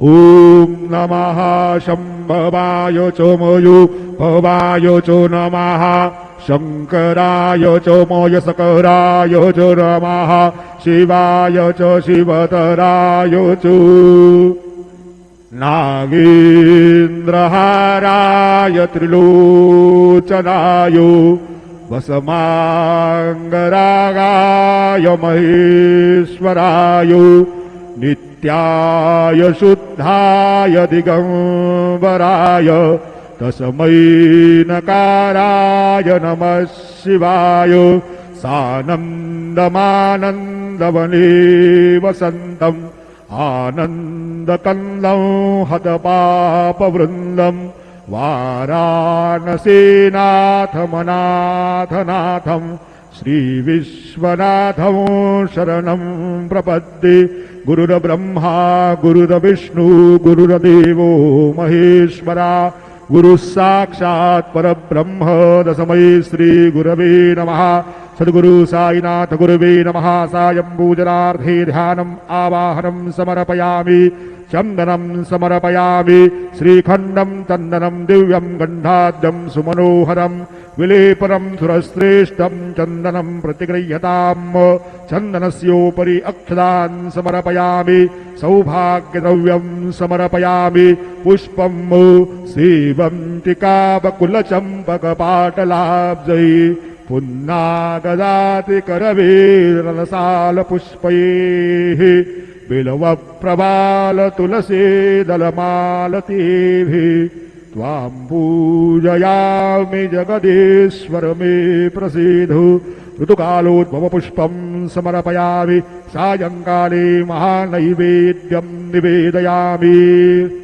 ॐ नमः शम्भवाय च मयूभवाय च नमः शङ्कराय च मयसकराय च नमः शिवाय च शिवतराय च नागेन्द्रहाराय त्रिलोचनाय वसमाङ्गरागाय महेश्वराय नित्याय शुद्धाय दिगंबराय तस्मै नकाराय नमः शिवाय सानन्दमानन्दवने वसन्तम् आनन्दकन्दं हतपापवृन्दं वाराणसीनाथमनाथनाथं श्रीविश्वनाथं शरणं प्रपद्ये। गुरुर्ब्रह्मा गुरुर्विष्णु गुरुर्देवो महेश्वरा गुरुः साक्षात् परब्रह्म तस्मै श्री गुरवे नमः। सद्गुरु साईनाथ गुरुवे नमः। सायं पूजनार्थे ध्यानम् आवाहनं समर्पयामि। चन्दनं समर्पयामि। श्रीखण्डं चन्दनं दिव्यं गन्धाद्यं सुमनोहरं विलेपनं सुरश्रेष्ठं चन्दनं प्रतिगृह्यताम्। चन्दनस्योपरि अक्षतान् समर्पयामि। सौभाग्यद्रव्यं समर्पयामि। पुष्पं सेवन्तिकाबकुलचम्पकपाटलाब्जै पुन्नागदाति करवीरलसालपुष्पैः बिल्वप्रवालतुलसीदलमालतीभिः त्वां पूजयामि जगदीश्वर मे प्रसीदु। ऋतुकालोद्भवपुष्पं समर्पयामि। सायङ्काले महानैवेद्यं निवेदयामि।